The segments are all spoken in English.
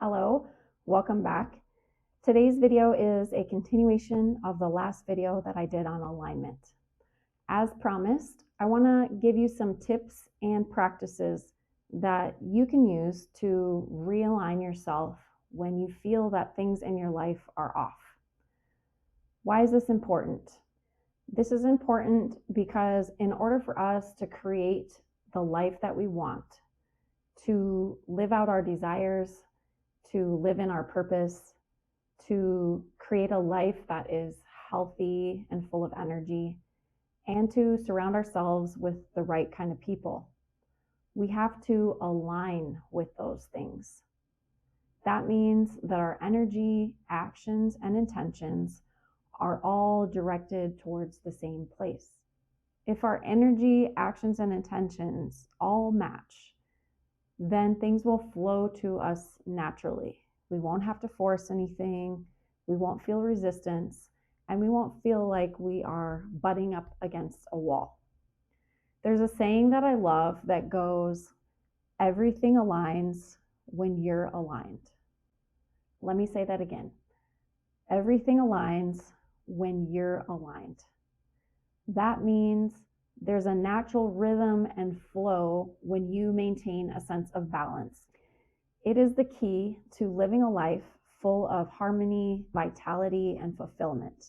Hello, welcome back. Today's video is a continuation of the last video that I did on alignment. As promised, I want to give you some tips and practices that you can use to realign yourself when you feel that things in your life are off. Why is this important? This is important because in order for us to create the life that we want, to live out our desires, to live in our purpose, to create a life that is healthy and full of energy, and to surround ourselves with the right kind of people. We have to align with those things. That means that our energy, actions, and intentions are all directed towards the same place. If our energy, actions, and intentions all match, then things will flow to us naturally. We won't have to force anything, we won't feel resistance, and we won't feel like we are butting up against a wall. There's a saying that I love that goes, everything aligns when you're aligned. Let me say that again. Everything aligns when you're aligned. That means there's a natural rhythm and flow when you maintain a sense of balance. It is the key to living a life full of harmony, vitality, and fulfillment.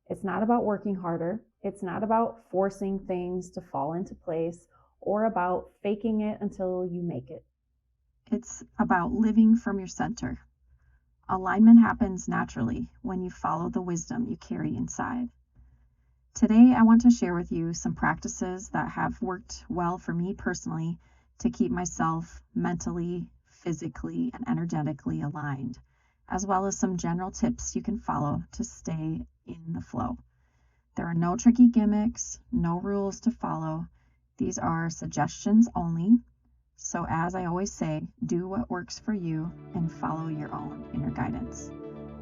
It's not about working harder. It's not about forcing things to fall into place or about faking it until you make it. It's about living from your center. Alignment happens naturally when you follow the wisdom you carry inside. Today, I want to share with you some practices that have worked well for me personally to keep myself mentally, physically, and energetically aligned, as well as some general tips you can follow to stay in the flow. There are no tricky gimmicks, no rules to follow. These are suggestions only. So as I always say, do what works for you and follow your own inner guidance.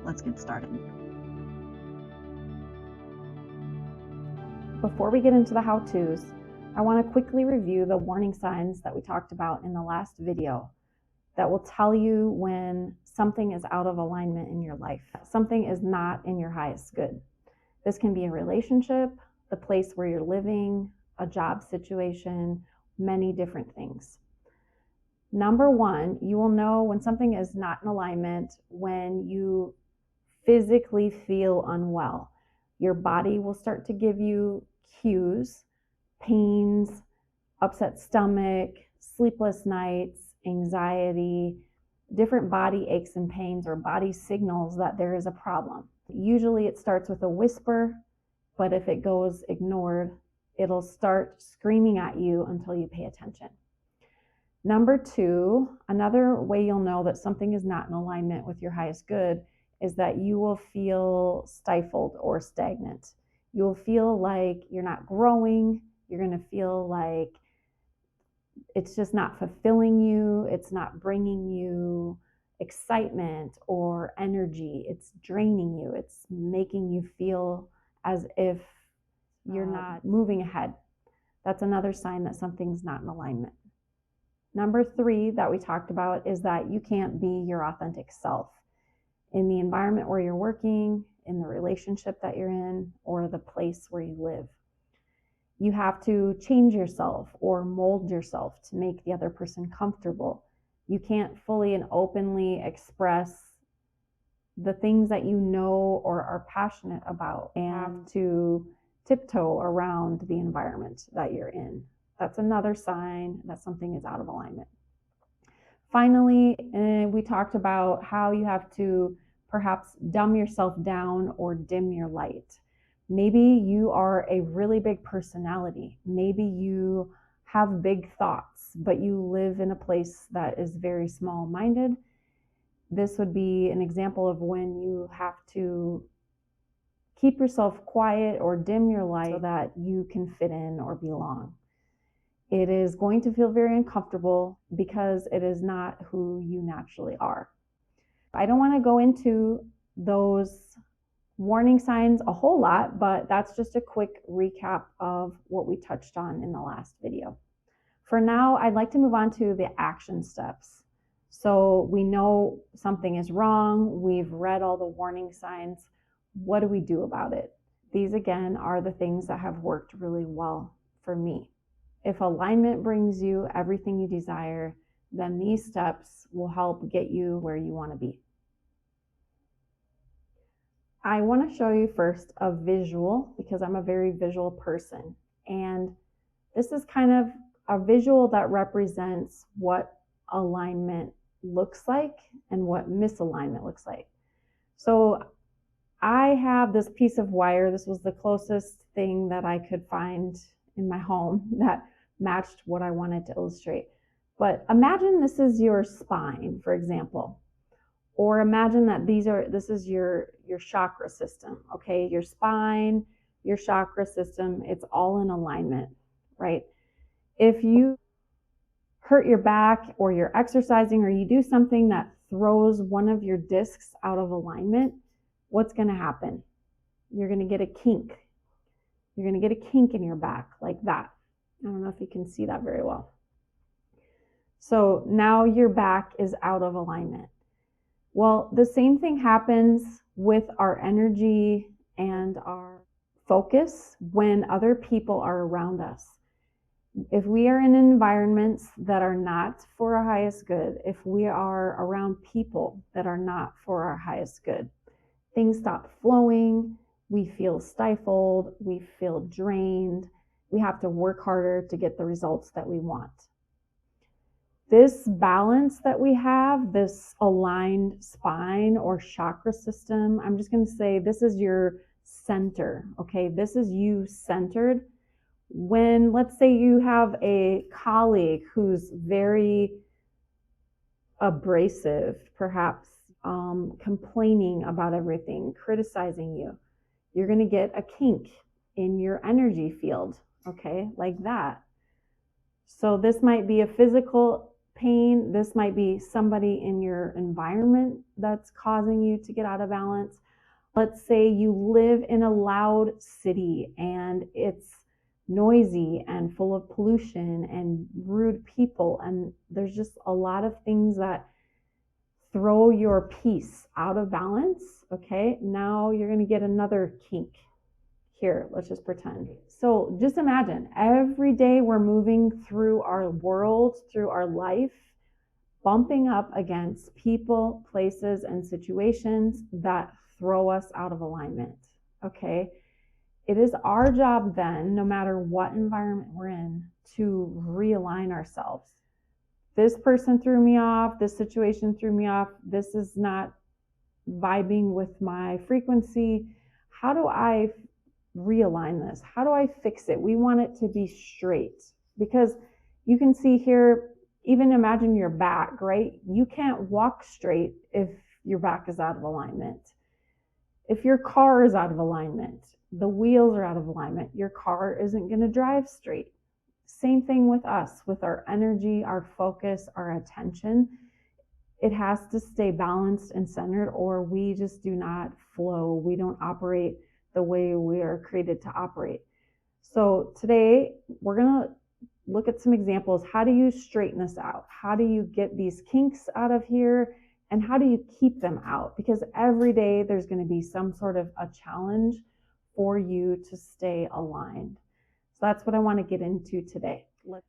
Let's get started. Before we get into the how-tos, I want to quickly review the warning signs that we talked about in the last video that will tell you when something is out of alignment in your life. Something is not in your highest good. This can be a relationship, the place where you're living, a job situation, many different things. Number one, you will know when something is not in alignment when you physically feel unwell. Your body will start to give you cues, pains, upset stomach, sleepless nights, anxiety, different body aches and pains or body signals that there is a problem. Usually it starts with a whisper, but if it goes ignored, it'll start screaming at you until you pay attention. Number two, another way you'll know that something is not in alignment with your highest good is that you will feel stifled or stagnant. You'll feel like you're not growing. You're going to feel like it's just not fulfilling you. It's not bringing you excitement or energy. It's draining you. It's making you feel as if you're not moving ahead. That's another sign that something's not in alignment. Number three that we talked about is that you can't be your authentic self in the environment where you're working, in the relationship that you're in, or the place where you live. You have to change yourself or mold yourself to make the other person comfortable. You can't fully and openly express the things that you know or are passionate about, and have to tiptoe around the environment that you're in. That's another sign that something is out of alignment. Finally, we talked about how you have to perhaps dumb yourself down or dim your light. Maybe you are a really big personality. Maybe you have big thoughts, but you live in a place that is very small-minded. This would be an example of when you have to keep yourself quiet or dim your light so that you can fit in or belong. It is going to feel very uncomfortable because it is not who you naturally are. I don't want to go into those warning signs a whole lot, but that's just a quick recap of what we touched on in the last video. For now, I'd like to move on to the action steps. So we know something is wrong. We've read all the warning signs. What do we do about it? These, again, are the things that have worked really well for me. If alignment brings you everything you desire, then these steps will help get you where you want to be. I want to show you first a visual because I'm a very visual person. And this is kind of a visual that represents what alignment looks like and what misalignment looks like. So I have this piece of wire. This was the closest thing that I could find in my home that matched what I wanted to illustrate. But imagine this is your spine, for example. Or imagine that this is your chakra system, okay? Your spine, your chakra system, it's all in alignment, right? If you hurt your back or you're exercising or you do something that throws one of your discs out of alignment, what's going to happen? You're going to get a kink. You're going to get a kink in your back like that. I don't know if you can see that very well. So now your back is out of alignment. Well, the same thing happens with our energy and our focus when other people are around us. If we are in environments that are not for our highest good, if we are around people that are not for our highest good, things stop flowing, we feel stifled, we feel drained, we have to work harder to get the results that we want. This balance that we have, this aligned spine or chakra system, I'm just going to say this is your center, okay? This is you centered. When, let's say you have a colleague who's very abrasive, perhaps complaining about everything, criticizing you, you're going to get a kink in your energy field, okay, like that. So this might be a physical pain. This might be somebody in your environment that's causing you to get out of balance. Let's say you live in a loud city and it's noisy and full of pollution and rude people, and there's just a lot of things that throw your peace out of balance. Okay, now you're going to get another kink here. Let's just pretend. So just imagine every day we're moving through our world, through our life, bumping up against people, places, and situations that throw us out of alignment. Okay, it is our job then, no matter what environment we're in, to realign ourselves. This person threw me off, this situation threw me off, this is not vibing with my frequency. How do I realign this? How do I fix it? We want it to be straight, because you can see here, even imagine your back, right? You can't walk straight if your back is out of alignment. If your car is out of alignment, the wheels are out of alignment, your car isn't going to drive straight. Same thing with us, with our energy, our focus, our attention. It has to stay balanced and centered, or we just do not flow. We don't operate the way we are created to operate. So today we're going to look at some examples. How do you straighten this out? How do you get these kinks out of here? And how do you keep them out? Because every day there's going to be some sort of a challenge for you to stay aligned. So that's what I want to get into today.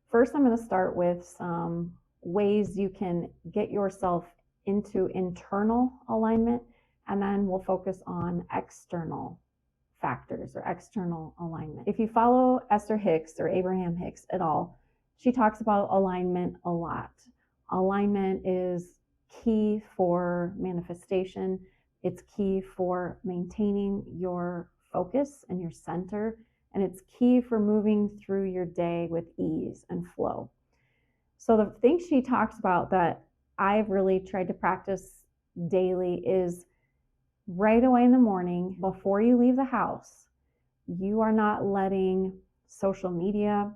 First, I'm going to start with some ways you can get yourself into internal alignment, and then we'll focus on external factors or external alignment. If you follow Esther Hicks or Abraham Hicks at all, she talks about alignment a lot. Alignment is key for manifestation. It's key for maintaining your focus and your center, and it's key for moving through your day with ease and flow. So the thing she talks about that I've really tried to practice daily is right away in the morning, before you leave the house, you are not letting social media,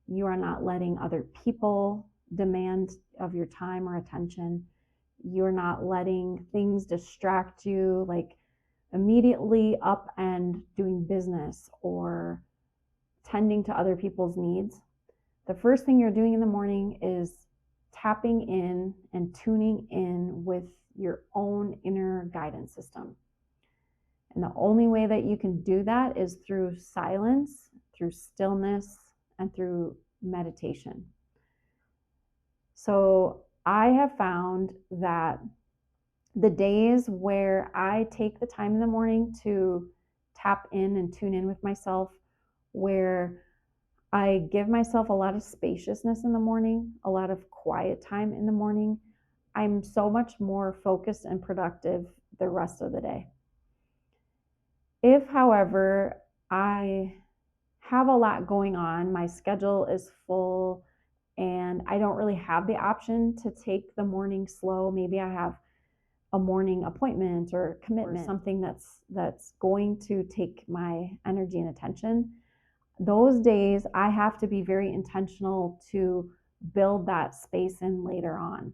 you are not letting other people demand of your time or attention. You're not letting things distract you, like immediately up and doing business or tending to other people's needs. The first thing you're doing in the morning is tapping in and tuning in with your own inner guidance system. And the only way that you can do that is through silence, through stillness, and through meditation. So I have found that the days where I take the time in the morning to tap in and tune in with myself, where I give myself a lot of spaciousness in the morning, a lot of quiet time in the morning, I'm so much more focused and productive the rest of the day. If, however, I have a lot going on, my schedule is full, and I don't really have the option to take the morning slow, maybe I have a morning appointment or commitment, or something that's going to take my energy and attention, those days I have to be very intentional to build that space in later on.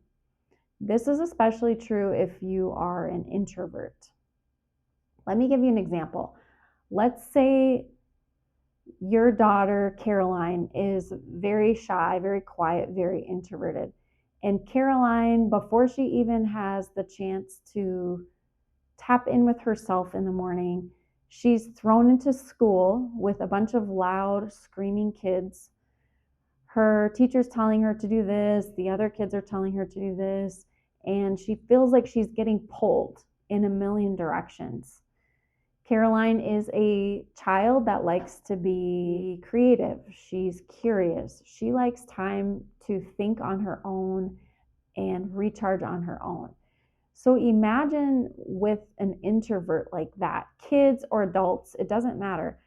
This is especially true if you are an introvert. Let me give you an example. Let's say your daughter, Caroline, is very shy, very quiet, very introverted. And Caroline, before she even has the chance to tap in with herself in the morning, she's thrown into school with a bunch of loud, screaming kids. Her teacher's telling her to do this, the other kids are telling her to do this, and she feels like she's getting pulled in a million directions. Caroline is a child that likes to be creative. She's curious. She likes time to think on her own and recharge on her own. So imagine with an introvert like that, kids or adults, it doesn't matter.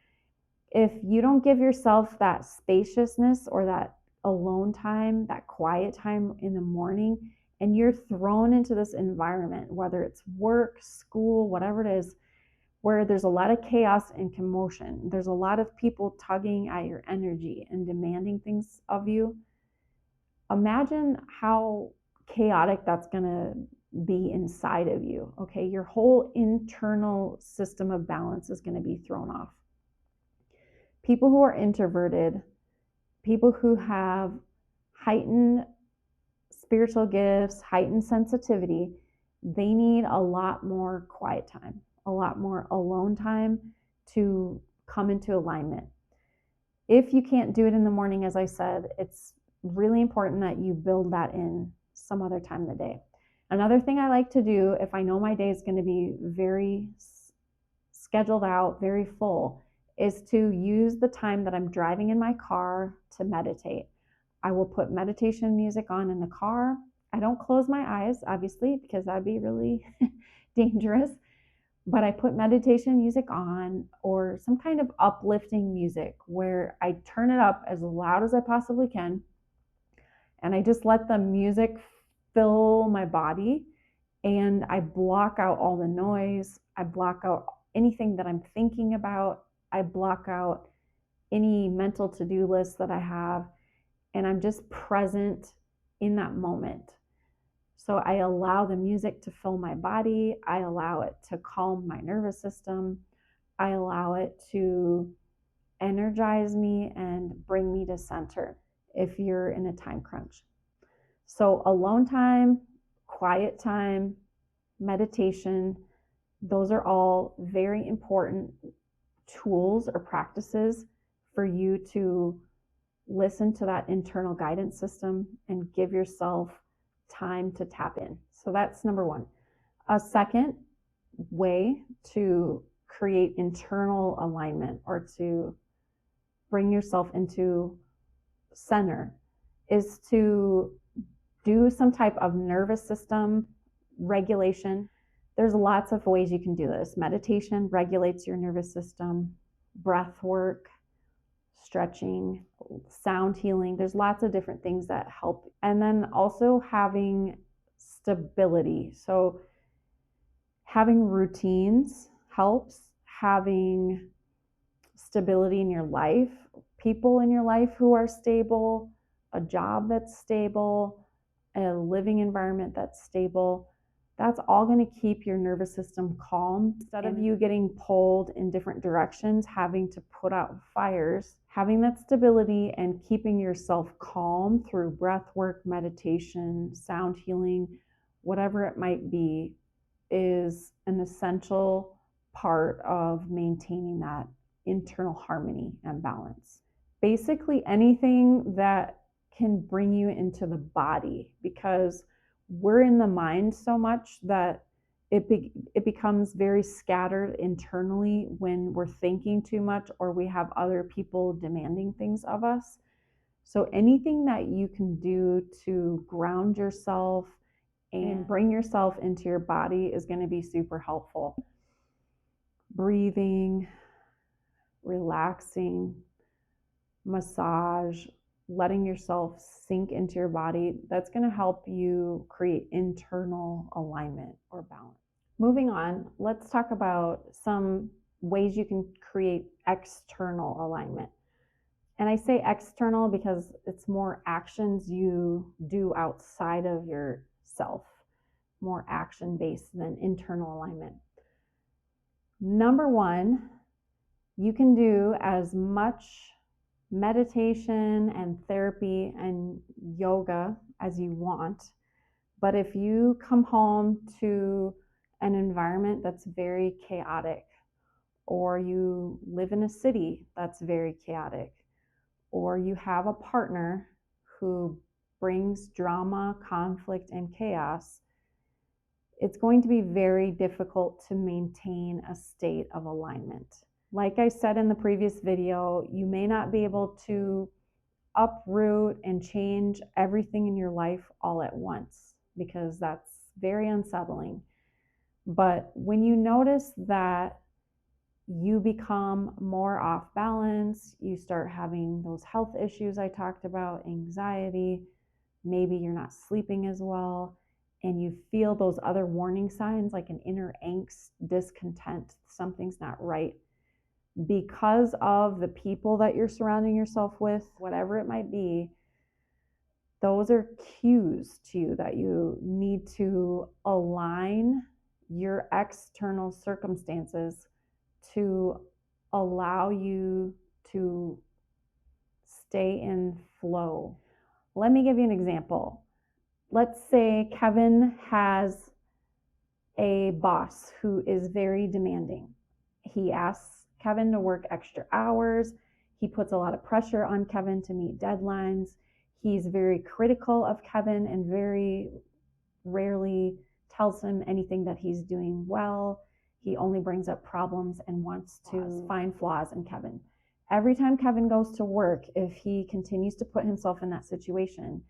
If you don't give yourself that spaciousness or that alone time, that quiet time in the morning, and you're thrown into this environment, whether it's work, school, whatever it is, where there's a lot of chaos and commotion, there's a lot of people tugging at your energy and demanding things of you, imagine how chaotic that's going to be inside of you. Okay, your whole internal system of balance is going to be thrown off. People who are introverted, people who have heightened spiritual gifts, heightened sensitivity, they need a lot more quiet time, a lot more alone time to come into alignment. If you can't do it in the morning, as I said, it's really important that you build that in some other time of the day. Another thing I like to do, if I know my day is going to be very scheduled out, very full, is to use the time that I'm driving in my car to meditate. I will put meditation music on in the car. I don't close my eyes, obviously, because that'd be really dangerous. But I put meditation music on, or some kind of uplifting music where I turn it up as loud as I possibly can. And I just let the music fill my body, and I block out all the noise. I block out anything that I'm thinking about. I block out any mental to-do list that I have, and I'm just present in that moment. So I allow the music to fill my body. I allow it to calm my nervous system. I allow it to energize me and bring me to center if you're in a time crunch. So alone time, quiet time, meditation, those are all very important tools or practices for you to listen to that internal guidance system and give yourself time to tap in. So that's number one. A second way to create internal alignment or to bring yourself into center is to do some type of nervous system regulation. There's lots of ways you can do this. Meditation regulates your nervous system, breath work, stretching, sound healing. There's lots of different things that help. And then also having stability. So having routines helps. Having stability in your life, people in your life who are stable, a job that's stable, a living environment that's stable, that's all going to keep your nervous system calm. Instead of you getting pulled in different directions, having to put out fires, Having that stability and keeping yourself calm through breath work, meditation, sound healing, whatever it might be, is an essential part of maintaining that internal harmony and balance. Basically, anything that can bring you into the body, because we're in the mind so much that it becomes very scattered internally when we're thinking too much or we have other people demanding things of us. So anything that you can do to ground yourself and bring yourself into your body is going to be super helpful. Breathing, relaxing, massage, letting yourself sink into your body, that's going to help you create internal alignment or balance. Moving on, let's talk about some ways you can create external alignment. And I say external because it's more actions you do outside of yourself, more action-based than internal alignment. Number one, you can do as much meditation and therapy and yoga as you want. But if you come home to an environment that's very chaotic, or you live in a city that's very chaotic, or you have a partner who brings drama, conflict, and chaos, it's going to be very difficult to maintain a state of alignment. Like I said in the previous video, you may not be able to uproot and change everything in your life all at once, because that's very unsettling. But when you notice that you become more off balance, you start having those health issues I talked about, anxiety, maybe you're not sleeping as well, and you feel those other warning signs like an inner angst, discontent, something's not right, because of the people that you're surrounding yourself with, whatever it might be, those are cues to you that you need to align your external circumstances to allow you to stay in flow. Let me give you an example. Let's say Kevin has a boss who is very demanding. He asks Kevin to work extra hours. He puts a lot of pressure on Kevin to meet deadlines. He's very critical of Kevin and very rarely tells him anything that he's doing well. He only brings up problems and wants to find flaws in Kevin. Every time Kevin goes to work, if he continues to put himself in that situation,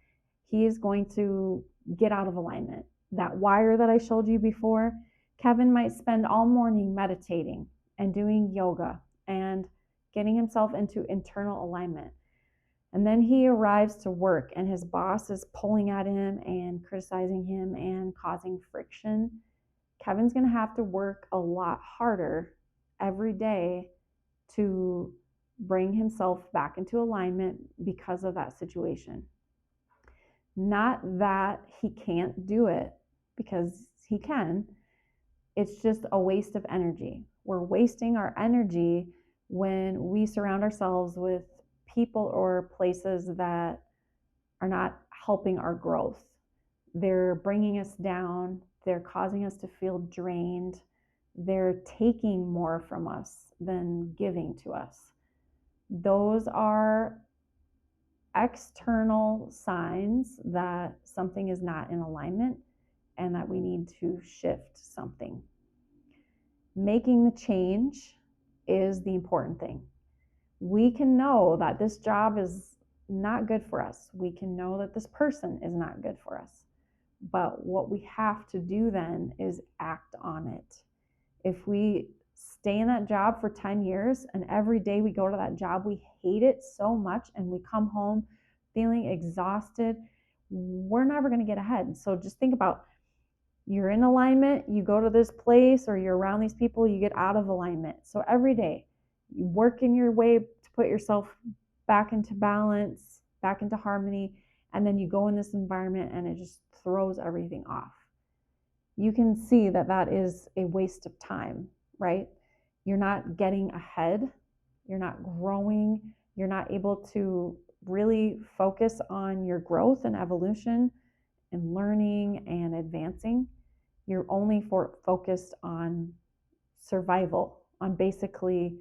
he is going to get out of alignment. That wire that I showed you before, Kevin might spend all morning meditating and doing yoga and getting himself into internal alignment. And then he arrives to work and his boss is pulling at him and criticizing him and causing friction. Kevin's going to have to work a lot harder every day to bring himself back into alignment because of that situation. Not that he can't do it, because he can. It's just a waste of energy. We're wasting our energy when we surround ourselves with people or places that are not helping our growth. They're bringing us down. They're causing us to feel drained. They're taking more from us than giving to us. Those are external signs that something is not in alignment and that we need to shift something. Making the change is the important thing. We can know that this job is not good for us. We can know that this person is not good for us. But what we have to do then is act on it. If we stay in that job for 10 years and every day we go to that job, we hate it so much and we come home feeling exhausted, we're never going to get ahead. So just think about, you're in alignment, you go to this place or you're around these people, you get out of alignment. So every day you work in your way to put yourself back into balance, back into harmony, and then you go in this environment and it just throws everything off. You can see that that is a waste of time, right? You're not getting ahead, you're not growing, You're not able to really focus on your growth and evolution and learning and advancing. You're only focused on survival, on basically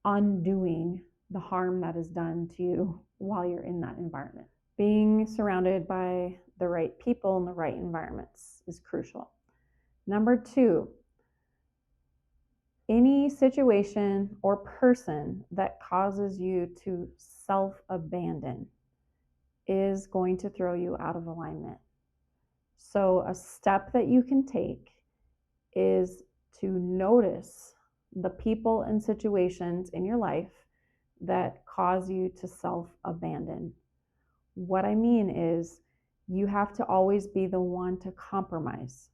undoing the harm that is done to you while you're in that environment. Being surrounded by the right people and the right environments is crucial. Number 2, any situation or person that causes you to self-abandon is going to throw you out of alignment. So a step that you can take is to notice the people and situations in your life that cause you to self-abandon. What I mean is, you have to always be the one to compromise.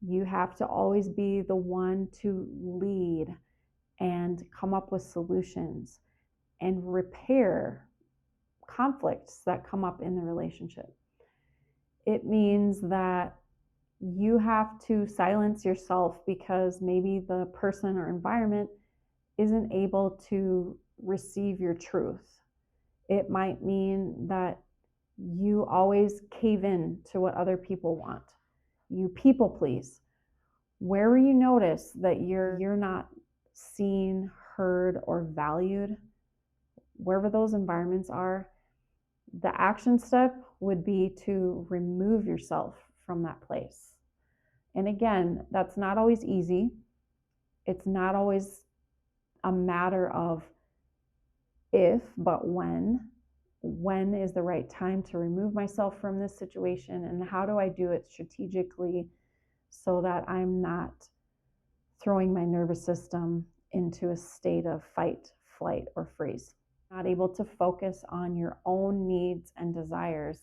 You have to always be the one to lead and come up with solutions and repair conflicts that come up in the relationship. It means that you have to silence yourself because maybe the person or environment isn't able to receive your truth. It might mean that you always cave in to what other people want. You people please. Wherever you notice that you're not seen, heard, or valued, wherever those environments are, the action step would be to remove yourself from that place. And again, that's not always easy. It's not always a matter of if, but when. When is the right time to remove myself from this situation, and how do I do it strategically so that I'm not throwing my nervous system into a state of fight, flight, or freeze. Not able to focus on your own needs and desires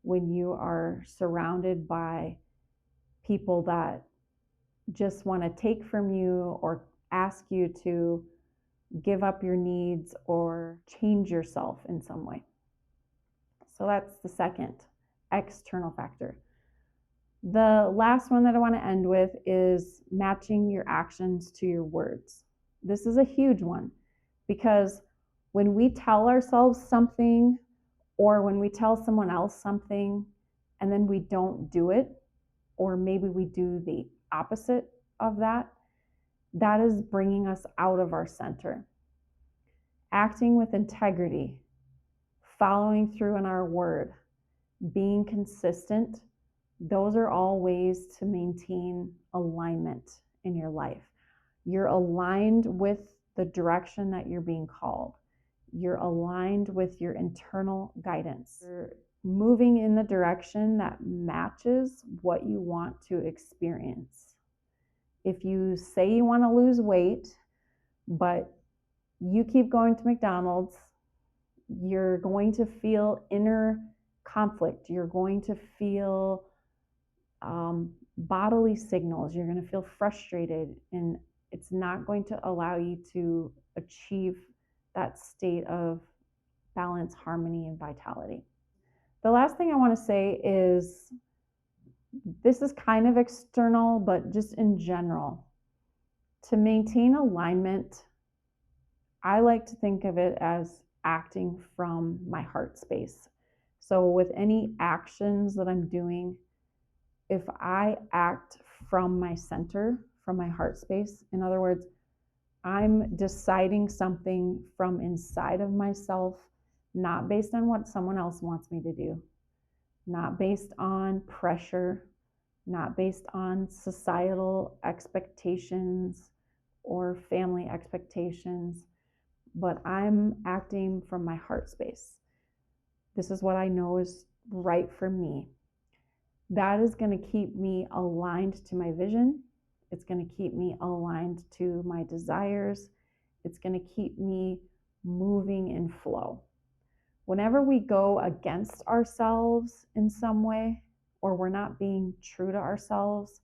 when you are surrounded by people that just want to take from you or ask you to give up your needs or change yourself in some way. So that's the second external factor. The last one that I want to end with is matching your actions to your words. This is a huge one, because when we tell ourselves something, or when we tell someone else something and then we don't do it, or maybe we do the opposite of that, that is bringing us out of our center. Acting with integrity, following through in our word, being consistent, those are all ways to maintain alignment in your life. You're aligned with the direction that you're being called. You're aligned with your internal guidance. You're moving in the direction that matches what you want to experience. If you say you want to lose weight, but you keep going to McDonald's, you're going to feel inner conflict. You're going to feel bodily signals. You're going to feel frustrated, and it's not going to allow you to achieve that state of balance, harmony, and vitality. The last thing I want to say is, this is kind of external, but just in general, to maintain alignment, I like to think of it as acting from my heart space. So with any actions that I'm doing, if I act from my center, from my heart space, in other words, I'm deciding something from inside of myself, not based on what someone else wants me to do, not based on pressure, not based on societal expectations or family expectations, but I'm acting from my heart space. This is what I know is right for me. That is going to keep me aligned to my vision. It's going to keep me aligned to my desires. It's going to keep me moving in flow. Whenever we go against ourselves in some way, or we're not being true to ourselves,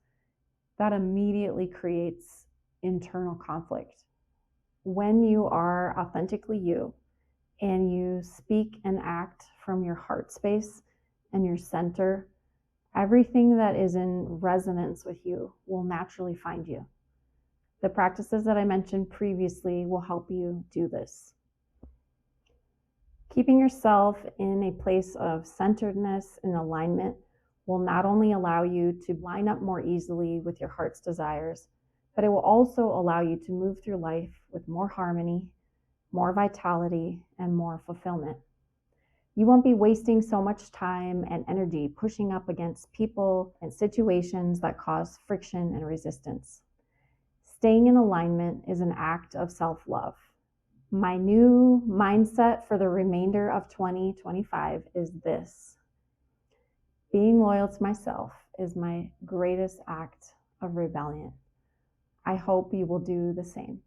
that immediately creates internal conflict. When you are authentically you and you speak and act from your heart space and your center, everything that is in resonance with you will naturally find you. The practices that I mentioned previously will help you do this. Keeping yourself in a place of centeredness and alignment will not only allow you to line up more easily with your heart's desires, but it will also allow you to move through life with more harmony, more vitality, and more fulfillment. You won't be wasting so much time and energy pushing up against people and situations that cause friction and resistance. Staying in alignment is an act of self-love. My new mindset for the remainder of 2025 is this: being loyal to myself is my greatest act of rebellion. I hope you will do the same.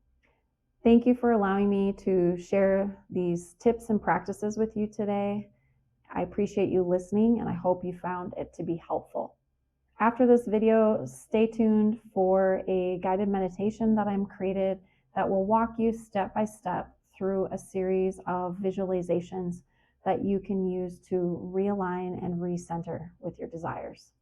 Thank you for allowing me to share these tips and practices with you today. I appreciate you listening, and I hope you found it to be helpful. After this video, stay tuned for a guided meditation that I'm created that will walk you step by step through a series of visualizations that you can use to realign and recenter with your desires.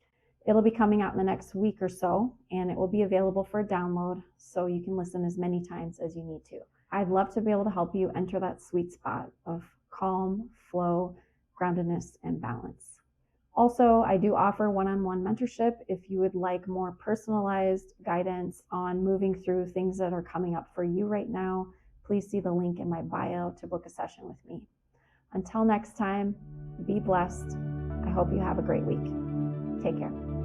It'll be coming out in the next week or so, and it will be available for download so you can listen as many times as you need to. I'd love to be able to help you enter that sweet spot of calm, flow, groundedness, and balance. Also, I do offer one-on-one mentorship if you would like more personalized guidance on moving through things that are coming up for you right now. Please see the link in my bio to book a session with me. Until next time, be blessed. I hope you have a great week. Take care.